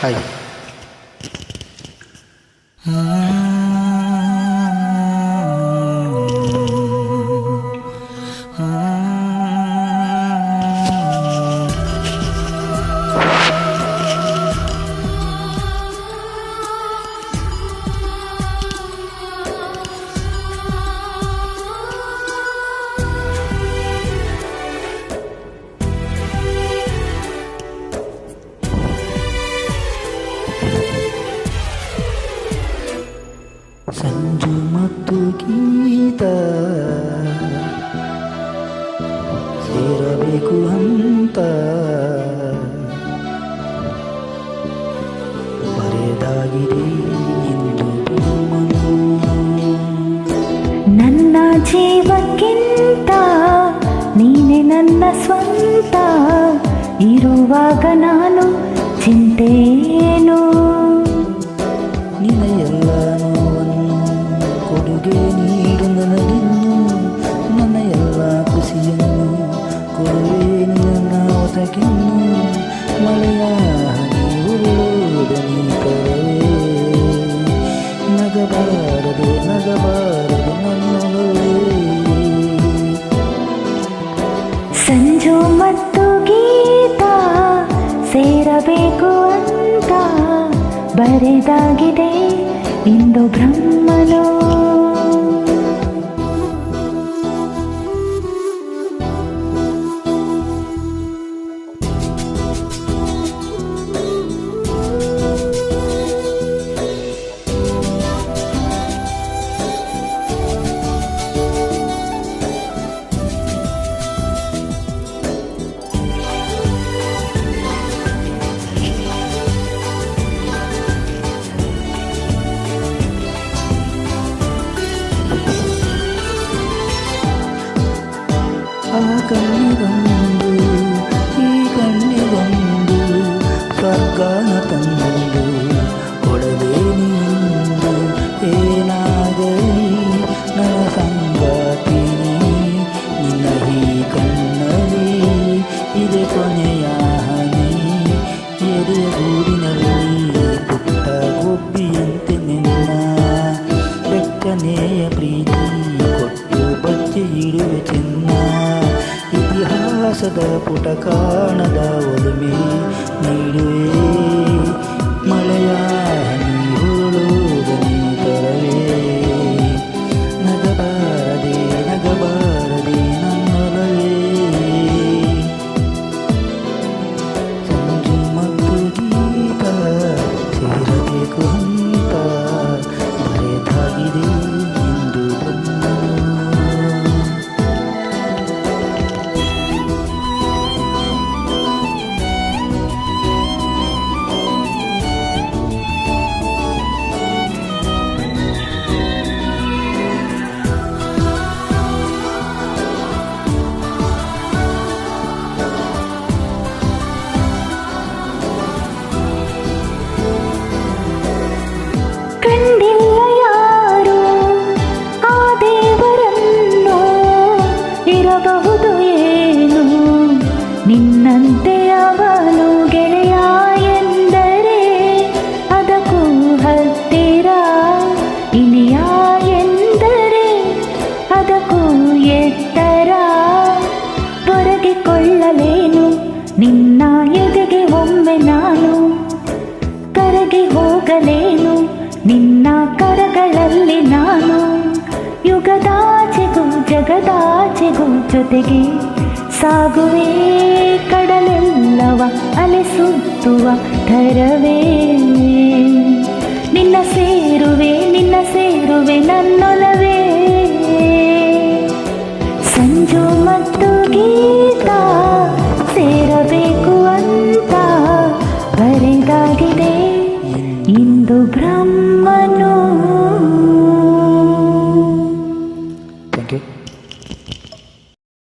Hi. Sanju ಮತ್ತು ಗೀತ ಸೇರಬೇಕು ಅಂತ ಬರೆದಾಗಿದೆ ಎಂದು ನನ್ನ ಜೀವಕ್ಕಿಂತ ನೀನೆ ನನ್ನ ಸ್ವಂತ ಇರುವಾಗ ನಾನು ಚಿಂತೇನು ನಿನ್ನ ಎಲ್ಲ ನೋವನ್ನು ಕೊಡುಗೆ ನೀಡು ನನಗಿನ್ನು ನನ್ನ ಎಲ್ಲ ಖುಷಿಯನ್ನು ಕೊಡುವೇನು ನನ್ನ ಒದಗಿನ್ನು ಮಳೆಯ ಹನಿ ಉರುಳೋದ ನೀ ಕರವೇ ನಗಬಾರದೆ ನಗಬಾರದೆ ನನ್ನೊಲವೇ. ಸಂಜು ಮತ್ತು ಗೀತ ಸೇರಬೇಕು ಅಂತ ಬರೆದಾಗಿದೆ ಇಂದು ಬ್ರಹ್ಮನು. ಆ ಕಣ್ಣಿಗೊಂದು ಈ ಕಣ್ಣಿಗೊಂದು ಸ್ವರ್ಗಾನ ತಂದು ಕೊಡಲೇನೆಂದು ಏನಾಗಲಿ ನನ್ನ ಸಂಗಾತಿ ನಿನ್ನ ಈ ಕಣ್ಣಲ್ಲಿ ಇದೆ ಕೊನೆಯ ಹನಿ ಎದೆ ಗೂಡಿನಲ್ಲಿ ಪುಟ್ಟ ಗೊಬ್ಬಿಯಂತೆ ನಿನ್ನ ಬೆಕ್ಕನೆಯ ಪ್ರೀತಿ ಕೊಟ್ಟು ಬಚ್ಚಿ ಇಡುವೆ ಚೆನ್ನ ಇತಿಹಾಸದ ಪುಟ ಕಾಣದ ಒಲುಮೆ ನೀಡುವೆ ಮಳೆಯ ಹನಿ ಹುರುಳೋದ ನೀ ತರವೇ ನಗಬಾರದೆ ನಗಬಾರದೆ ನನ್ನೊಲವೇ. ಸಂಜು ಮತ್ತು ಗೀತ ಸೇರಬೇಕು ಅಂತ ಬರೆದಾಗಿದೆ ಎಂದು ಕಂಡಿಲ್ಲ ಯಾರು ಆ ದೇವರನ್ನು ಇರಬಹುದು ಏನು ನಿನ್ನಂತೆ ಅವನು ಗೆಳೆಯ ಎಂದರೆ ಅದಕ್ಕೂ ಹತ್ತಿರ ಇನಿಯ ಎಂದರೆ ಅದಕ್ಕೂ ಎತ್ತರ ತೊರಗಿಕೊಳ್ಳಲೇನು ನಿನ್ನ ಎದೆಗೆ ಒಮ್ಮೆ ನಾನು ಕರಗಿ ಹೋಗಲೇನು ನಿನ್ನ ಕರಗಳಲ್ಲಿ ನಾನು ಯುಗದಾಚೆಗೂ ಜಗದಾಚೆಗೂ ಜೊತೆಗೆ ಸಾಗುವೆ ಕಡಲೆಲ್ಲವ ಅಲೆ ಸುತ್ತುವ ಥರವೇ ನಿನ್ನ ಸೇರುವೆ ನನ್ನೊಲವೇ. ಸಂಜು ಮತ್ತು ಗೀತ ಸೇರಬೇಕು ಅಂತ ಬರೆದಾಗಿದೆ ಇಂದು ಬ್ರಹ್ಮನು.